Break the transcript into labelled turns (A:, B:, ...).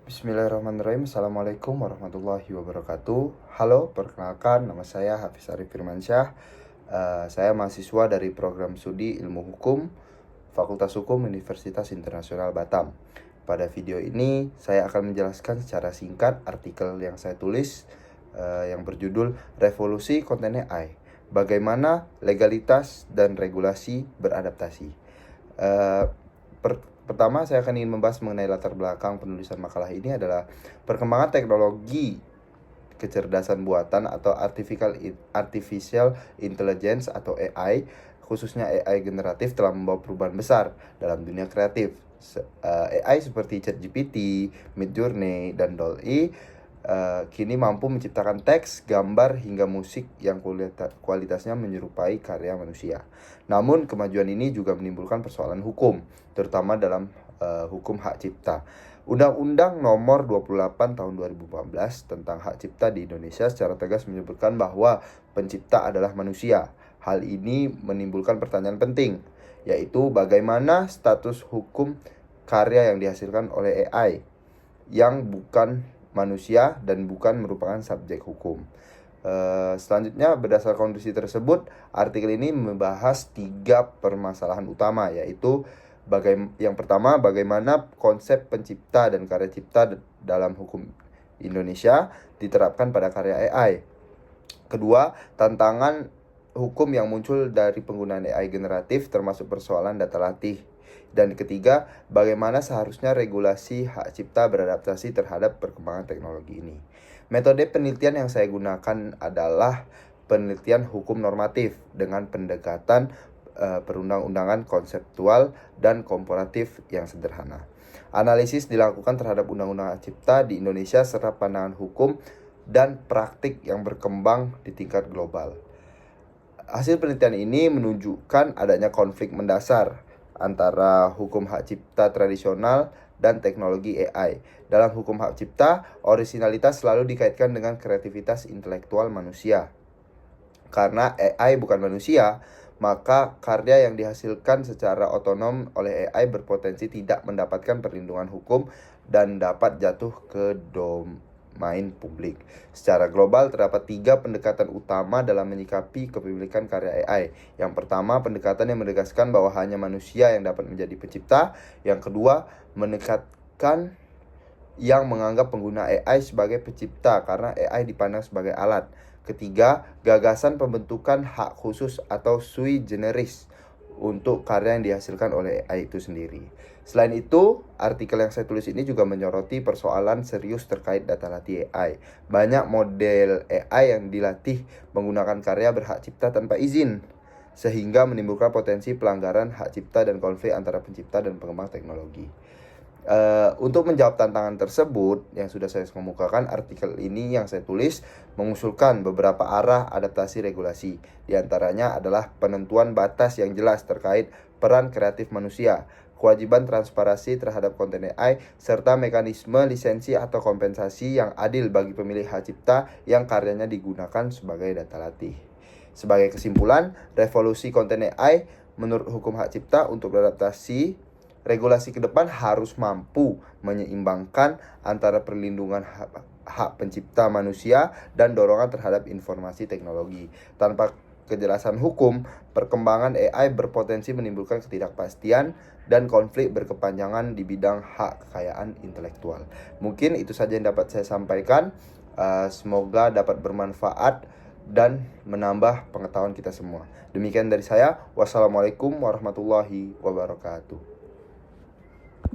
A: Bismillahirrahmanirrahim. Assalamualaikum warahmatullahi wabarakatuh. Halo, perkenalkan nama saya Hafiz Arif Firmansyah. Saya mahasiswa dari program studi Ilmu Hukum Fakultas Hukum Universitas Internasional Batam. Pada video ini saya akan menjelaskan secara singkat artikel yang saya tulis yang berjudul Revolusi Konten AI. Bagaimana legalitas dan regulasi beradaptasi. Pertama, saya akan ingin membahas mengenai latar belakang penulisan makalah ini adalah perkembangan teknologi kecerdasan buatan atau artificial intelligence atau AI, khususnya AI generatif telah membawa perubahan besar dalam dunia kreatif. AI seperti ChatGPT, Midjourney, dan DALL-E kini mampu menciptakan teks, gambar, hingga musik yang kualitasnya menyerupai karya manusia. Namun, kemajuan ini juga menimbulkan persoalan hukum, terutama dalam hukum hak cipta. Undang-Undang Nomor 28 Tahun 2014 tentang hak cipta di Indonesia secara tegas menyebutkan bahwa pencipta adalah manusia. Hal ini menimbulkan pertanyaan penting, yaitu bagaimana status hukum karya yang dihasilkan oleh AI yang bukan manusia dan bukan merupakan subjek hukum. Selanjutnya, berdasarkan kondisi tersebut, artikel ini membahas 3 permasalahan utama, yaitu yang pertama, bagaimana konsep pencipta dan karya cipta dalam hukum Indonesia diterapkan pada karya AI. Kedua, tantangan hukum yang muncul dari penggunaan AI generatif termasuk persoalan data latih. Dan ketiga, bagaimana seharusnya regulasi hak cipta beradaptasi terhadap perkembangan teknologi ini. Metode penelitian yang saya gunakan adalah penelitian hukum normatif dengan pendekatan perundang-undangan konseptual dan komparatif yang sederhana. Analisis dilakukan terhadap undang-undang hak cipta di Indonesia serta pandangan hukum dan praktik yang berkembang di tingkat global. Hasil penelitian ini menunjukkan adanya konflik mendasar antara hukum hak cipta tradisional dan teknologi AI. Dalam hukum hak cipta, orisinalitas selalu dikaitkan dengan kreativitas intelektual manusia. Karena AI bukan manusia, maka karya yang dihasilkan secara otonom oleh AI berpotensi tidak mendapatkan perlindungan hukum dan dapat jatuh ke domain publik. Secara global terdapat 3 pendekatan utama dalam menyikapi kepemilikan karya AI. Yang pertama, pendekatan yang menegaskan bahwa hanya manusia yang dapat menjadi pencipta. Yang kedua, menekatkan yang menganggap pengguna AI sebagai pencipta karena AI dipandang sebagai alat. Ketiga, gagasan pembentukan hak khusus atau sui generis untuk karya yang dihasilkan oleh AI itu sendiri. Selain itu, artikel yang saya tulis ini juga menyoroti persoalan serius terkait data latih AI. Banyak model AI yang dilatih menggunakan karya berhak cipta tanpa izin, sehingga menimbulkan potensi pelanggaran hak cipta dan konflik antara pencipta dan pengembang teknologi. Untuk menjawab tantangan tersebut yang sudah saya kemukakan, artikel ini yang saya tulis mengusulkan beberapa arah adaptasi regulasi. Di antaranya adalah penentuan batas yang jelas terkait peran kreatif manusia, kewajiban transparansi terhadap konten AI, serta mekanisme lisensi atau kompensasi yang adil bagi pemilik hak cipta yang karyanya digunakan sebagai data latih. Sebagai kesimpulan, revolusi konten AI menurut hukum hak cipta untuk beradaptasi regulasi ke depan harus mampu menyeimbangkan antara perlindungan hak pencipta manusia dan dorongan terhadap informasi teknologi. Tanpa kejelasan hukum, perkembangan AI berpotensi menimbulkan ketidakpastian dan konflik berkepanjangan di bidang hak kekayaan intelektual. Mungkin itu saja yang dapat saya sampaikan. Semoga dapat bermanfaat dan menambah pengetahuan kita semua. Demikian dari saya. Wassalamualaikum warahmatullahi wabarakatuh.